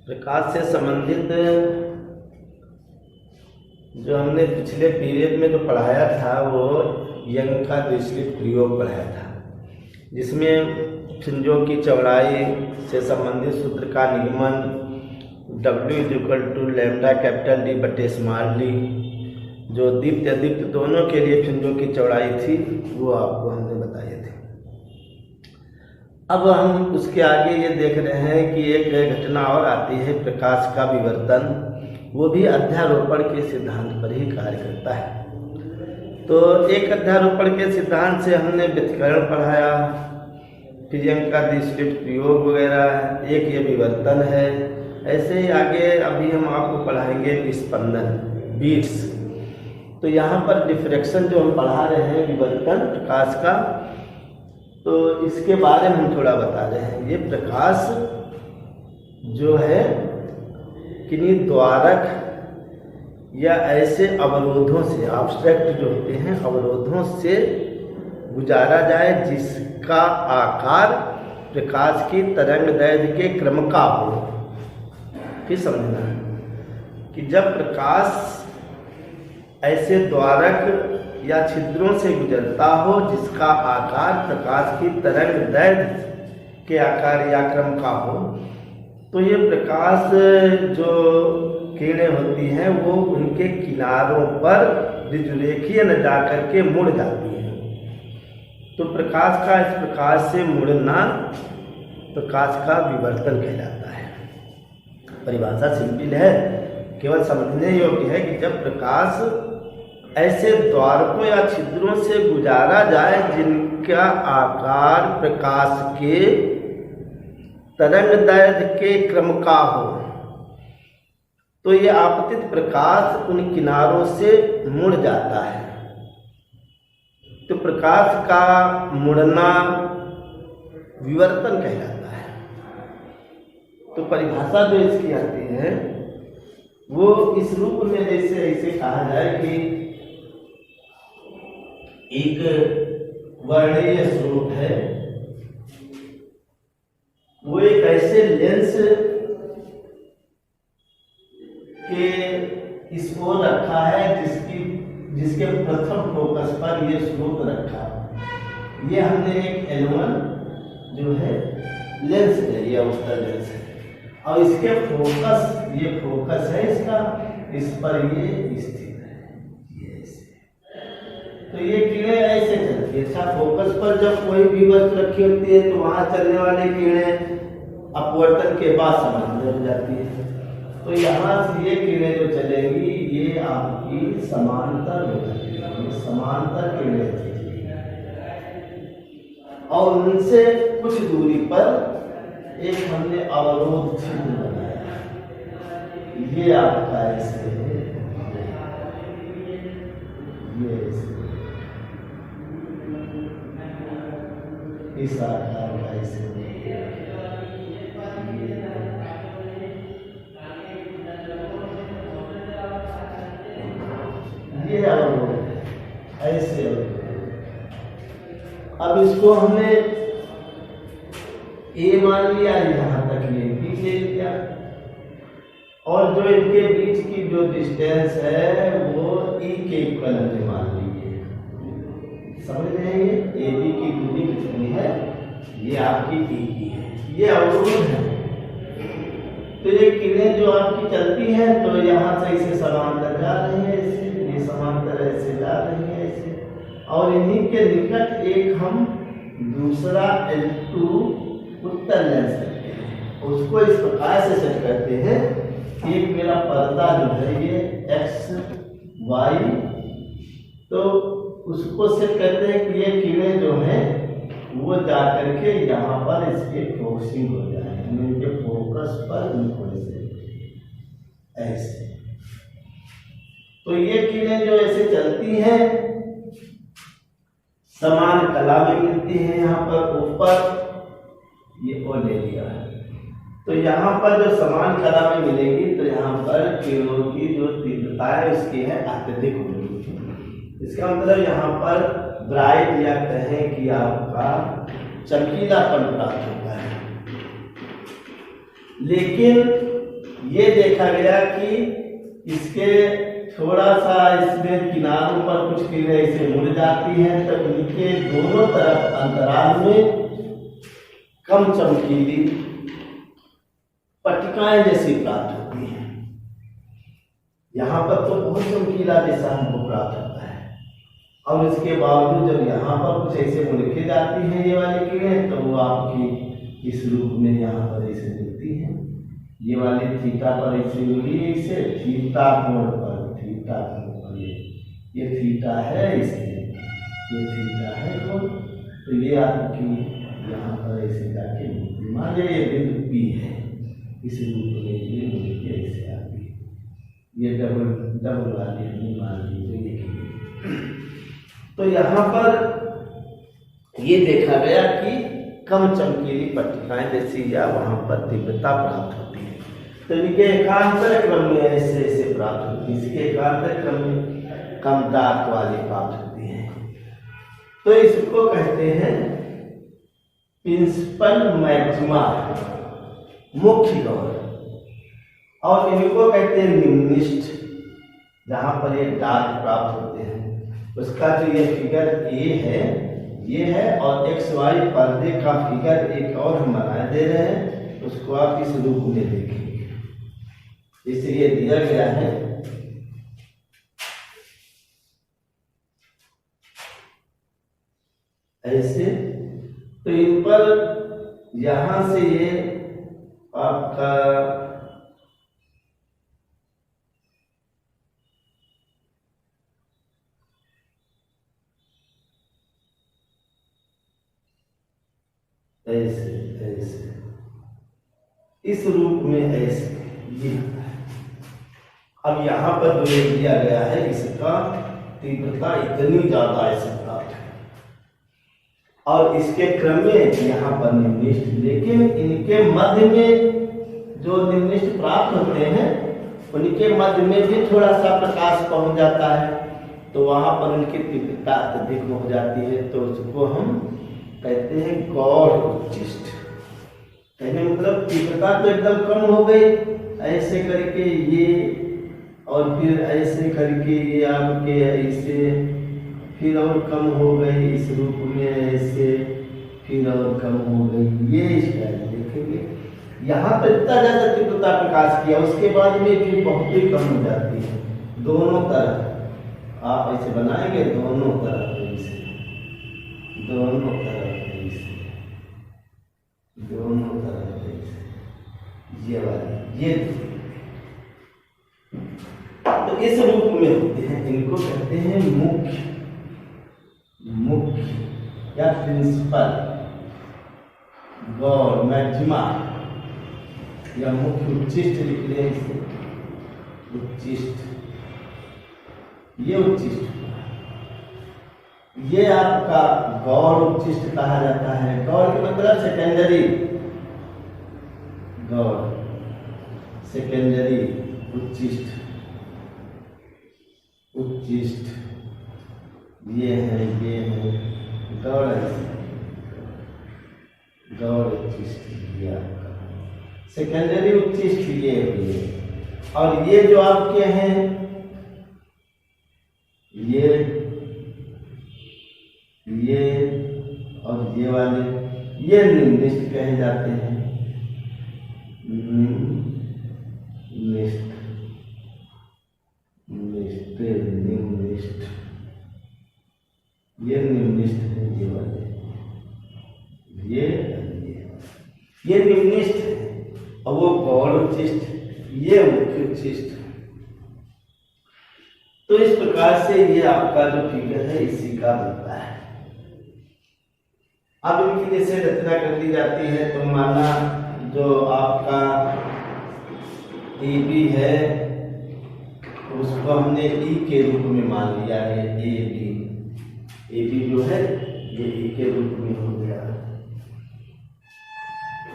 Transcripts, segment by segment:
प्रकाश से संबंधित जो हमने पिछले पीरियड में जो पढ़ाया था वो यंग का द्विस्लिट प्रयोग पढ़ाया था, जिसमें फ्रिंजों की चौड़ाई से संबंधित सूत्र का निगमन W = λD/d, जो दीप्त अदीप्त दोनों के लिए फ्रिंजों की चौड़ाई थी वो आपको हमने बताई थी। अब हम उसके आगे ये देख रहे हैं कि एक घटना और आती है, प्रकाश का विवर्तन, वो भी अध्यारोपण के सिद्धांत पर ही कार्य करता है। तो एक अध्यारोपण के सिद्धांत से हमने व्यतिकरण पढ़ाया, फिर यंग का द्विस्लिट प्रयोग वगैरह, एक ये विवर्तन है। ऐसे ही आगे अभी हम आपको पढ़ाएंगे विस्पंदन, बीट्स। तो यहाँ पर डिफ्रैक्शन जो हम पढ़ा रहे हैं, विवर्तन प्रकाश का, तो इसके बारे में हम थोड़ा बता रहे हैं। ये प्रकाश जो है किन्हीं द्वारक या ऐसे अवरोधों से, एब्स्ट्रैक्ट जो होते हैं अवरोधों से गुजारा जाए जिसका आकार प्रकाश की तरंगदैर्घ्य के क्रम का हो। फिर समझना है कि जब प्रकाश ऐसे द्वारक या छिद्रों से गुजरता हो जिसका आकार प्रकाश की तरंगदैर्घ्य के आकार या क्रम का हो, तो ये प्रकाश जो किरणें होती हैं वो उनके किनारों पर ऋजुरेखीय न जा करके मुड़ जाती हैं। तो प्रकाश का इस प्रकार से मुड़ना प्रकाश का विवर्तन कहलाता है। परिभाषा सिंपल है, केवल समझने योग्य है कि जब प्रकाश ऐसे द्वारकों या छिद्रों से गुजारा जाए जिनका आकार प्रकाश के तरंगदैर्घ्य के क्रम का हो, तो ये आपतित प्रकाश उन किनारों से मुड़ जाता है। तो प्रकाश का मुड़ना विवर्तन कहलाता है। तो परिभाषा जो इसकी आती है वो इस रूप में जैसे ऐसे कहा जाए कि एक वर्णीय स्रोत है, वो एक ऐसे लेंस के इसको रखा है जिसके प्रथम फोकस पर ये स्रोत रखा। ये हमने एक L1 जो है लेंस ले लिया, उसका लेंस है, और इसके फोकस, ये फोकस है इसका, इस पर ये स्थित है, ये ऐसे। तो ये किरणें ऐसे चलती है। अच्छा, फोकस पर जब कोई भी वस्तु रखी होती है तो वहां चलने वाली किरणें अपवर्तन के बाद समानांतर हो जाती है। तो यहाँ से ये किरणें जो चलेंगी ये आपकी समांतर हो जाती है, ये समांतर किरणें चलेंगी, और उनसे कुछ दूरी पर एक हमने अवरोध छिद्र बनाया, ये आपका ऐसे है, ये ऐसे इस आकार का ऐसे ये अवरोध ऐसे। अब इसको हमने ए मान लिया, यहाँ तक ये बी ले लिया, और जो इनके बीच की जो डिस्टेंस है वो ई के इक्वल हमने मान लीजिए। समझ रहे हैं ए बी की दूरी कितनी है, ये आपकी ई की है, ये अवरोध है। तो ये किरणें जो आपकी चलती हैं तो यहाँ से इसे समांतर जा रही है, इससे ये समांतर ऐसे जा रही है ऐसे, और इन्हीं के निकट एक हम दूसरा L2 उत्तर लेंस रखते हैं, उसको इस प्रकार से सेट करते हैं कि एक मेरा पर्दा जो है ये x y, तो उसको सेट करते हैं कि ये किरणें जो हैं वो जा करके यहाँ पर इसके फोकसिंग हो जाए, इनके फोकस पर इनको ऐसे। तो ये किरणें जो ऐसे चलती हैं समान कला में मिलती हैं। यहाँ पर ऊपर ये ओ ले लिया है, तो यहाँ पर जो समान कला में मिलेगी तो यहाँ पर किरणों की जो तीव्रता है उसकी है अत्यधिक होगी। इसका मतलब यहाँ पर ब्राइट या कहें कि आपका चमकीलापन प्राप्त होता है। लेकिन ये देखा गया कि इसके थोड़ा सा इसमें किनारों पर कुछ किरणें ऐसे मुड़ जाती हैं, तो इनके दोनों तरफ अंतराल में कम चमकीली पट्टिकाएं जैसी प्राप्त होती हैं। यहाँ पर तो बहुत चमकीला जैसा हमको प्राप्त होता है, और इसके बावजूद जब यहाँ पर कुछ ऐसे मुड़ के जाती हैं ये वाली किरणें, तो वो आपकी इस रूप में यहाँ पर ऐसे मिलती हैं। ये वाली थीटा पर ऐसे मिली, इसे थीटा कोण पर, थीटा कोण पर ये थीटा है, इसलिए ये थीटा है कोण, तो ये आपकी यहाँ पर ऐसे जाके मिलती। मान लीजिए ये बिंदु P है, इस रूप में ये मिल के ऐसे आ गई, ये डबल वाली हमने मान लीजिए ये। तो यहाँ पर ये देखा गया कि कम चमकीली पट्टिकाएं जैसी या वहां पर तीव्रता प्राप्त होती है। तो इनके एकांतर क्रम में ऐसे ऐसे प्राप्त होती है, इसके एकांतर क्रम में कम दाब वाली प्राप्त होती है। तो इसको कहते हैं प्रिंसिपल मैक्सिमा, मुख्य गौर, और इनको कहते हैं निम्निष्ठ, जहां पर ये दाग प्राप्त होते हैं। उसका जो ये फिगर ए है, ये है, और एक्स वाई पर्दे का फिगर एक और हम बना दे रहे हैं, उसको आप इस रूप में देखेंगे। इसलिए दिया गया है ऐसे, तो इन पर यहां से ये आपका ऐसे ऐसे इस रूप में ऐसे ये है। अब यहाँ पर जो दिया गया है इसका तीव्रता इतनी ज्यादा ऐसे प्राप्त है, और इसके क्रम में यहाँ पर निम्निष्ठ, लेकिन इनके मध्य में जो निम्निष्ठ प्राप्त होते हैं उनके मध्य में भी थोड़ा सा प्रकाश पहुंच जाता है, तो वहां पर उनकी तीव्रता अधिक हो जाती है। तो उसको हम कहते हैं गौड़ उच्चिष्ट। कहने मतलब तीव्रता तो एकदम कम हो गई, ऐसे करके ये, और फिर ऐसे करके ये आपके ऐसे, फिर और कम हो गई इस रूप में ऐसे, फिर और कम हो गई, ये स्टाइल देखेंगे। यहाँ पर इतना ज्यादा तीव्रता प्रकाश किया, उसके बाद में फिर बहुत ही कम हो जाती है। दोनों तरफ आप ऐसे बनाएंगे, दोनों तरफ ऐसे, दोनों तरफ ऐसे, दोनों तरफ ऐसे, ये वाली ये। तो इस रूप में होते हैं, इनको कहते हैं मुख्य, मुख्य या प्रिंसिपल गौड़ मैक्सिमा, या मुख्य उच्चिष्ट लिख ले इसे, उच्चिष्ट, ये उच्चिष्ट, ये आपका गौड़ उच्चिष्ट कहा जाता है। गौड़ के मतलब सेकेंडरी, गौड़ सेकेंडरी उच्चिष्ट, उच्चिष्ट ये है गौड़, गौड़ उच्चिष्ट ये आपका सेकेंडरी उच्चिष्ट ये है। और ये जो आपके हैं ये और ये वाले ये निम्निष्ठ कहे जाते हैं, निम्निष्ठ, निम्निष्ठ, ये निम्निष्ठ है, ये वाले ये निम्निष्ठ है, और वो गौड़ उच्चिष्ट, ये मुख्य उच्चिष्ट। तो इस प्रकार से ये आपका जो फिगर है इसी का बनता है। अब इनकी जैसे रचना कर दी जाती है, तो माना जो आपका AB है तो उसको हमने E के रूप में मान लिया है, AB जो है ये E के रूप में हो गया।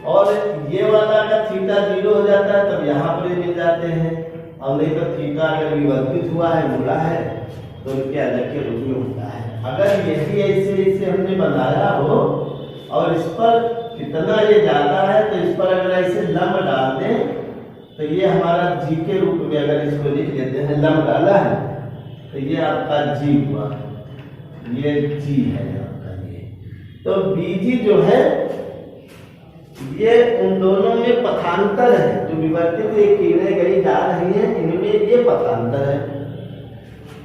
और ये वाला अगर थीटा 0 हो जाता है तब यहाँ पर मिल जाते हैं, और नहीं तो थीटा अगर विवर्तित हुआ है, मुड़ा है, तो इनके अलग के रूप में होता है। अगर यही ऐसे हमने बनाया हो और इस पर कितना ये ज्यादा है, तो इस पर अगर ऐसे लंब डाल दें तो ये हमारा जी के रूप में अगर इसको लिख लेते हैं, लम डाला है तो ये आपका जी हुआ, ये जी है आपका ये। तो बीजी जो है ये उन दोनों में पथांतर है, जो विवर्तित किरणें गई जा रही हैं इनमें ये पथांतर है।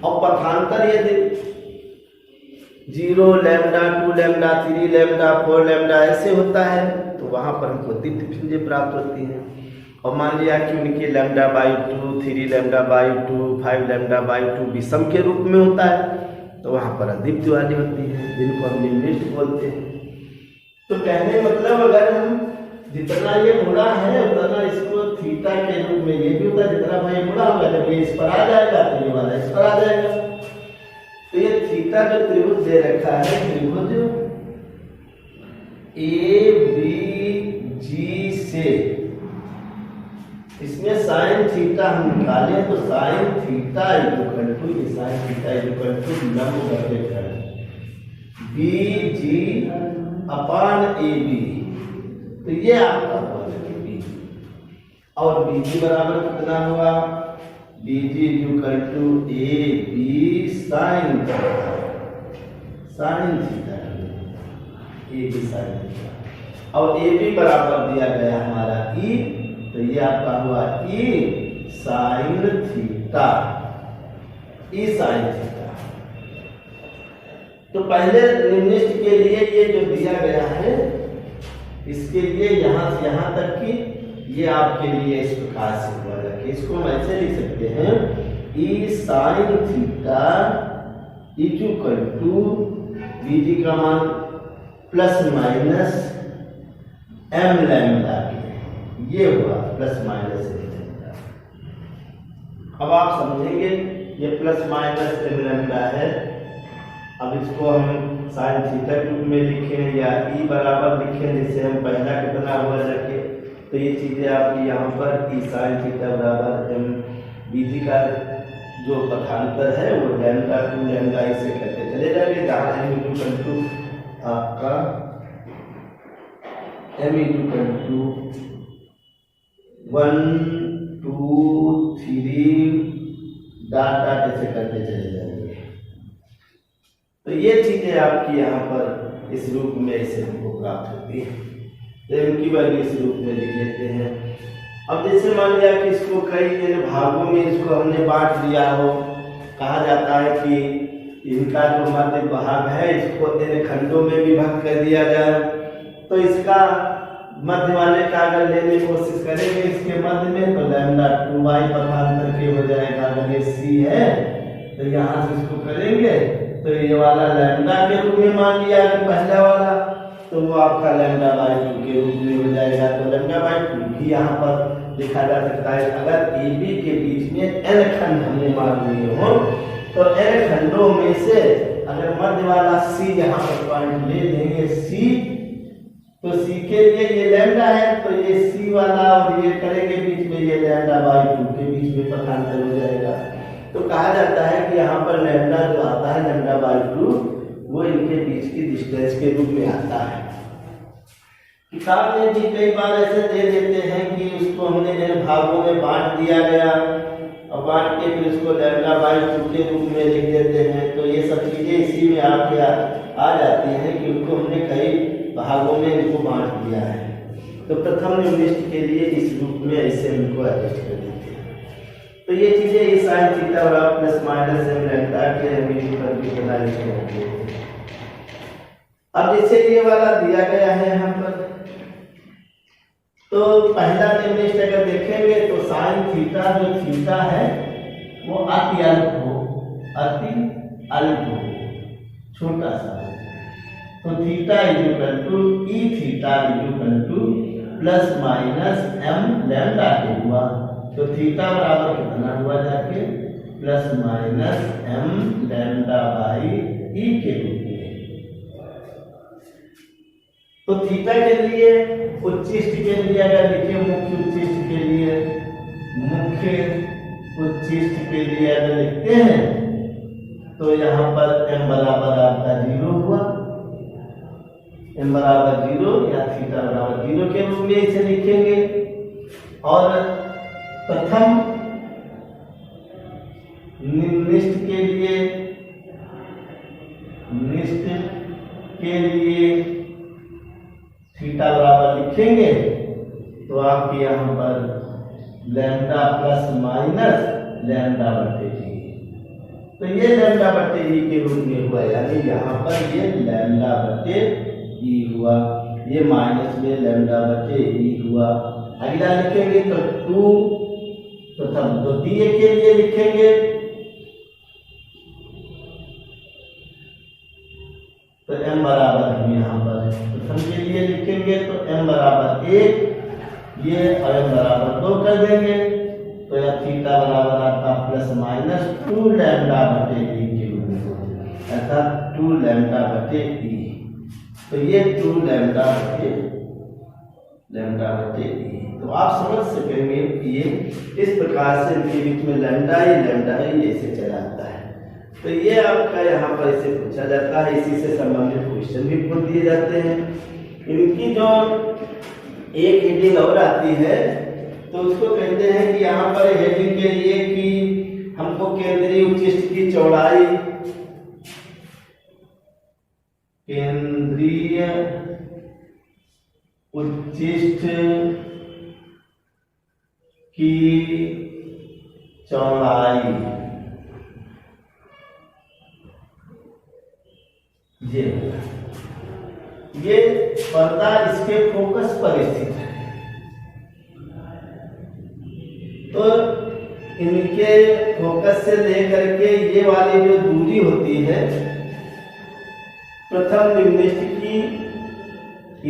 और पथांतर ये 0 लैम्डा 2 लैम्डा 3 लैम्डा 4 लैम्डा ऐसे होता है, तो वहां पर हमको दीप्त पुंजें प्राप्त होती हैं। और मान लिया कि उनके lambda by 2 3 lambda by 2 5 lambda by 2 विषम के रूप में होता है, तो वहां पर अदीप्त वाली होती है, जिनको हम निम्निष्ट बोलते हैं। तो कहने मतलब अगर हम जितना ये मुड़ा है उतना इसको थीटा के रूप में ये भी होता है, जितना भाई मुड़ा होगा जब ये इस पर आ जाएगा तो ये वाला इस पर आ जाएगा। तो ये थीटा जो त्रिभुज दे रखा है, त्रिभुज ए बी जी से, इसमें साइन थीटा हम निकाले तो साइन थीटा इक्वल टू लंब B G upon A B, तो ये आपका बी। और बी जी बराबर कितना हुआ, B G equal to A B sine theta, A B sine theta. और ए बी बराबर दिया गया हमारा ई, तो ये आपका हुआ ई साइन थीटा, ई साइन थीटा। तो पहले निम्निष्ट के लिए ये जो दिया गया है, इसके लिए यहाँ से यहाँ तक की ये आपके लिए इस प्रकार से हुआ है। इसको हम ऐसे लिख सकते हैं, ई साइन थीटा इक्वल टू बीजी का मान प्लस माइनस एम लैम्डा, ये हुआ प्लस माइनस एम लैम्डा। अब आप समझेंगे ये प्लस माइनस एम लैम्डा है। अब इसको हम साइन थीटा के रूप में लिखें या ई बराबर लिखें, जिससे हम पहला कितना हुआ रखे, तो ये चीजें आपकी यहाँ पर ई साइन थीटा बराबर एम बीजी का जो पथांतर है वो लैम्डा 2 लैम्डा इसे करते चले जाएंगे, जहाँ एम इक्वल टू आपका एम इक्वल टू 1 2 3 डाट ऐसे करते चले जाएंगे। तो ये चीजें आपकी यहाँ पर इस रूप में इसे हमको प्राप्त होती है, तो इनकी वैल्यू इस रूप में लिख लेते हैं। अब जैसे मान लिया कि इसको कई भागों में इसको हमने बांट दिया हो, कहा जाता है कि इनका जो मध्य भाग है इसको इन खंडों में विभक्त कर दिया जाए, तो इसका मध्य वाले का अगर लेने की कोशिश करेंगे इसके मध्य में, तो लैम्डा 2y पथांतर के हो जाएगा। अगर ये सी है तो यहाँ से इसको करेंगे तो ये वाला लैम्डा के रूप में मान लिया कि पहला वाला, तो वो आपका लैम्डा बाई 2 के रूप में हो जाएगा। तो लैम्डा बाई 2 भी यहाँ पर लिखा जा सकता है। अगर ए बी के बीच में n खंड हमने मान लिए हो, तो n खंडों में से अगर मध्य वाला c यहाँ पर पॉइंट ले लेंगे c, तो c के लिए ये लैम्डा है, तो ये c वाला और ये करेंगे बीच में, ये लैम्डा बाई 2 के बीच में पथांतर हो जाएगा। तो कहा जाता है कि यहाँ पर लैम्डा जो आता है लैम्डा बाई 2 वो इनके बीच की डिस्टेंस के रूप में आता है। किताब में भी कई बार ऐसे दे देते हैं कि उसको हमने जिन भागों में बांट दिया गया और बांट के फिर उसको लैम्डा बाई 2 के रूप में लिख देते हैं। तो ये सब चीजें इसी में आपके आ जाती हैं कि उनको हमने कई भागों में इनको बांट दिया है। तो प्रथम निम्निष्ट के लिए इस रूप में ऐसे इनको एडजस्ट कर देते हैं। तो ये चीजें इस साइन थीटा और प्लस माइनस एम लैम्डा के एमिशन पर भी बना लेते हैं। अब जैसे ये वाला दिया गया है यहाँ पर, तो पहला निम्निष्ट अगर देखेंगे तो साइन थीटा जो थीटा है वो अति अल्प हो, छोटा सा। तो theta equal to e theta equal to plus minus m lambda के हुआ। तो थीटा बराबर कितना हुआ जाके plus minus m lambda by e के रूप में। तो थीटा के लिए उच्चिष्ट के लिए अगर लिखे मुख्य उच्चिष्ट के लिए, मुख्य उच्चिष्ट के लिए अगर लिखते हैं तो यहाँ पर m बराबर आपका 0 हुआ, m बराबर 0 या थीटा बराबर 0 के रूप में इसे लिखेंगे। और प्रथम निम्नलिखित के लिए थीटा बराबर लिखेंगे तो आपके यहाँ पर लैम्डा प्लस माइनस लैम्डा बटे ई, तो ये लैम्डा बटे ई के रूप में हुआ, यानी यहाँ पर ये लैम्डा बटे ई हुआ, ये माइनस में लैम्डा बटे ई हुआ। अगला लिखेंगे तो 2 प्रथम द्वितीय के लिए लिखेंगे तो m बराबर हम यहाँ पर प्रथम के लिए लिखेंगे तो m बराबर 1 ये और m बराबर 2 कर देंगे तो यह थीटा बराबर आपका प्लस माइनस 2 लैम्डा बटे ई के रूप में, अर्थात 2 लैम्डा बटे ई, तो ये 2 लैम्डा बटे ई। तो आप समझ सकेंगे कि ये इस प्रकार से इनके बीच में लैम्डा ही ऐसे चला आता है। तो ये आपका यहाँ पर इसे पूछा जाता है, इसी से संबंधित क्वेश्चन भी पूछ दिए जाते हैं। इनकी जो एक हेडिंग और आती है तो उसको कहते हैं कि यहाँ पर हेडिंग के लिए कि हमको केंद्रीय उच्चिष्ट की चौड़ाई, केंद्रीय उच्चिष्ट की चौड़ाई ये पर्दा इसके फोकस पर स्थित है, तो इनके फोकस से लेकर के ये वाली जो दूरी होती है प्रथम निम्नलिखित की,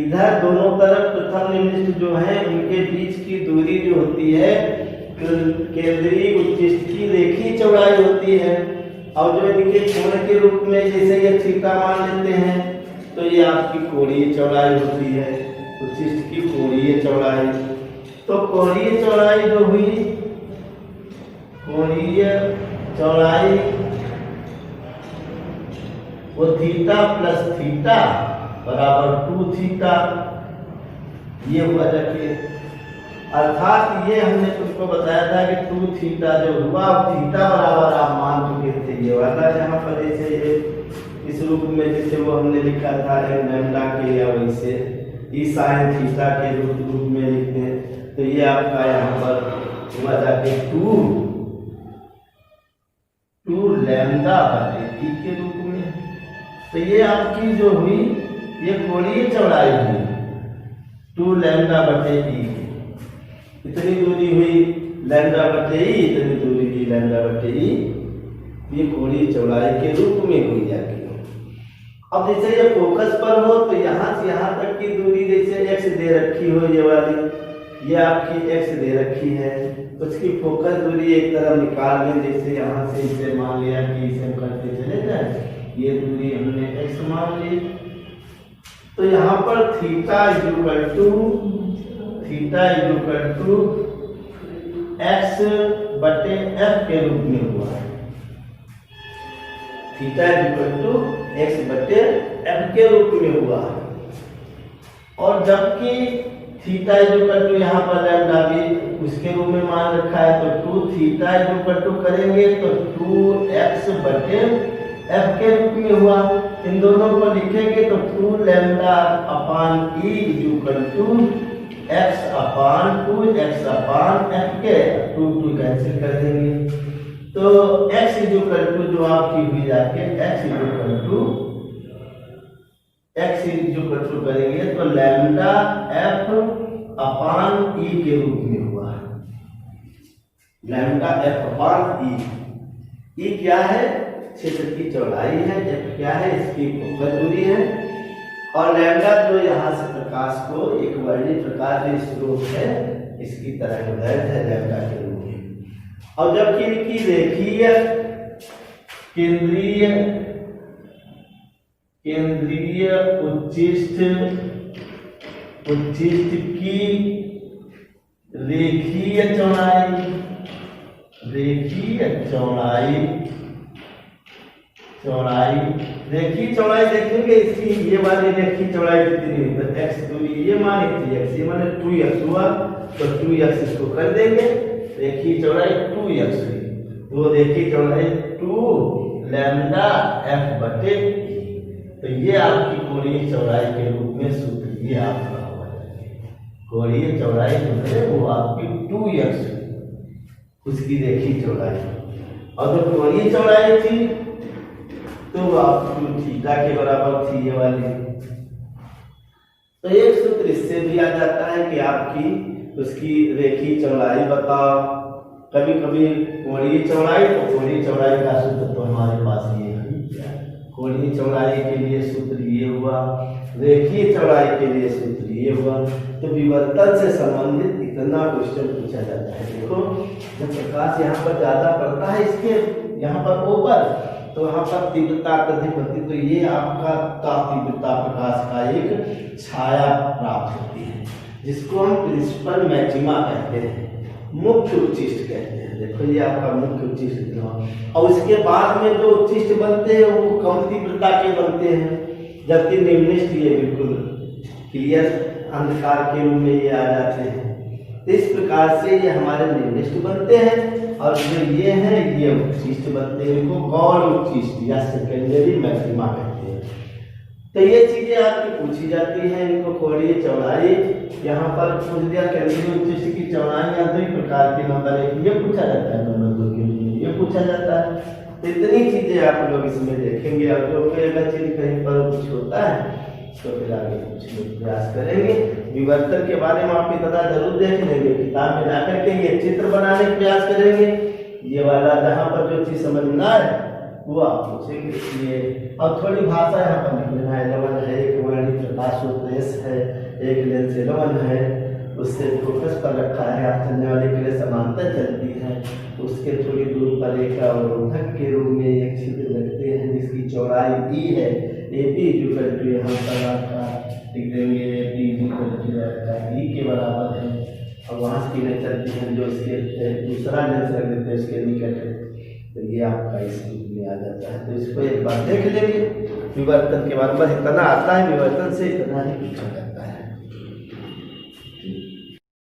इधर दोनों तरफ प्रथम निम्नलिखित जो है उनके बीच की दूरी जो होती है केंद्रीय उच्चिष्ट की रेखीय चौड़ाई होती है। और जो इनके कोण के रूप में जैसे ये थीटा मान लेते हैं तो ये आपकी कोणीय चौड़ाई होती है, उच्चिष्ट की कोणीय चौड़ाई। तो कोणीय चौड़ाई जो हुई, कोणीय चौड़ाई वो थीटा प्लस थीटा बराबर 2 थीटा, ये हुआ जाके, अर्थात ये हमने तुमको बताया था कि 2 थीटा जो हुआ थीटा बराबर आप मान चुके थे, ये वाला यहाँ पर जैसे ये इस रूप में जैसे वो हमने लिखा था लैम्डा के, या वैसे ई साइन थीटा के रूप में लिखते हैं, तो ये आपका यहाँ पर हुआ जाके 2 लैम्डा बटे ई के रूप में। तो ये आपकी जो हुई ये कोणीय चौड़ाई हुई 2 लैम्डा बटे ई, इतनी दूरी हुई लैम्डा बटे ई, इतनी दूरी हुई लैम्डा बटे ई, ये कोणीय चौड़ाई के रूप में हुई जाती है। अब जैसे ये फोकस पर हो तो यहाँ से यहाँ तक की दूरी जैसे x दे रखी हो, ये वाली ये आपकी x दे रखी है, उसकी फोकस दूरी एक तरफ निकाल लें, जैसे यहाँ से इसे मान लिया कि इसे करते चले जाए, ये दूरी हमने x मान ली, तो यहाँ पर थीटा इक्वल टू x बटे f के रूप में हुआ है, थीटा इक्वल टू x बटे f के रूप में हुआ है। और जबकि थीटा इक्वल टू यहाँ पर लैम्डा भी उसके रूप में मान रखा है, तो 2 थीटा इक्वल टू करेंगे तो 2x बटे f के रूप में हुआ। इन दोनों को लिखेंगे तो 2 lambda upon E equal to x upon 2x upon f के 2 कैंसिल कर देंगे, तो x इक्वल टू जो आपकी हुई जाके x इक्वल टू करेंगे तो लैम्डा f अपान ई के रूप में हुआ है, लैम्डा f अपान ई क्या है, क्षेत्र की चौड़ाई है, f क्या है इसकी फोकस दूरी है, और लैम्डा जो यहाँ से प्रकाश को एक वर्णीय प्रकाश जो स्रोत है इसकी तरंगदैर्घ्य है लैम्डा के रूप में। और जबकि इनकी रेखीय केंद्रीय उच्चिष्ट की रेखीय चौड़ाई देखेंगे, इसकी ये वाली रेखीय चौड़ाई कितनी हुई, तो x दूरी ये मानी थी x, ये माने 2x हुआ, तो 2x इसको कर देंगे रेखीय चौड़ाई 2x हुई, तो रेखीय चौड़ाई 2 लैम्डा f बटे t। तो ये आपकी कोणीय चौड़ाई के रूप में सूत्र ये आपका हो जाएगा। कोणीय चौड़ाई जो है वो आपकी 2x उसकी रेखीय चौड़ाई, और जो कोणीय चौड़ाई थी तो आपकी थीटा के बराबर थी ये वाली। तो एक सूत्र इससे भी आ जाता है कि आपकी उसकी रेखीय चौड़ाई बताओ। कभी कभी कोणीय चौड़ाई, तो कोणीय चौड़ाई का सूत्र तो हमारे पास ये है, कोणीय चौड़ाई के लिए सूत्र ये हुआ, रेखीय चौड़ाई के लिए सूत्र ये हुआ। तो विवर्तन से संबंधित इतना क्वेश्चन पूछा जाता है। देखो जब प्रकाश यहाँ पर ज्यादा पड़ता है इसके यहाँ पर ऊपर, तो वहाँ पर तीव्रता अत्यधिक होती है, तो ये आपका तीव्रता प्रकाश का एक छाया प्राप्त होती है, जिसको हम प्रिंसिपल मैक्सिमा कहते हैं, मुख्य उच्चिष्ट कहते हैं। देखो ये आपका मुख्य उच्चिष्ट, और उसके बाद में जो उच्चिष्ट बनते हैं वो कम तीव्रता के बनते हैं, जबकि निम्निष्ठ ये बिल्कुल क्लियर अंधकार के रूप में ये आ जाते हैं। तो इस प्रकार से ये हमारे निम्निष्ठ बनते हैं, और जो ये हैं ये उच्चिष्ट बनते हैं, इनको गौण उच्चिष्ट या सेकेंडरी मैक्सिमा कहते हैं। तो ये चीजें आपकी पूछी जाती हैं। इनको कोणीय चौड़ाई यहाँ पर पूछ दिया, केंद्रीय उच्चिष्ट की चौड़ाई या दो प्रकार की, नंबर एक ये पूछा जाता है, नंबर दो के लिए ये पूछा जाता है। तो इतनी चीजें आप लोग इसमें देखेंगे, और जो अगर चीज कहीं पर कुछ होता है तो फिर आगे पूछने का प्रयास करेंगे। विवर्तन के बारे में आप इतना जरूर देख लेंगे, किताब में जाकर के ये चित्र बनाने का प्रयास करेंगे। ये वाला जहाँ पर जो चीज समझ ना आए वो आप पूछेंगे, इसलिए और थोड़ी भाषा यहाँ पर लिख लेना है। लवन है, एक वर्णी प्रकाश उपदेश है, एक लेंस लवन है, उससे फोकस पर रखा है, आप चलने वाले के लिए समांतर चलती है, उसके थोड़ी दूर पर एक अवरोधक के रूप में एक छिद्र रखते हैं जिसकी चौड़ाई ई है। AP जो यहाँ पर आपका लिख देंगे, AP ई के बराबर है, और वहाँ से किरणें चलती हैं जो इसके दूसरा लेंस रख देते हैं इसके निकट है। तो ये आपका इस रूप में आ जाता है। तो इसको एक बार देख लेंगे। विवर्तन के बारे में इतना आता है, विवर्तन से इतना ही पूछा जाता है।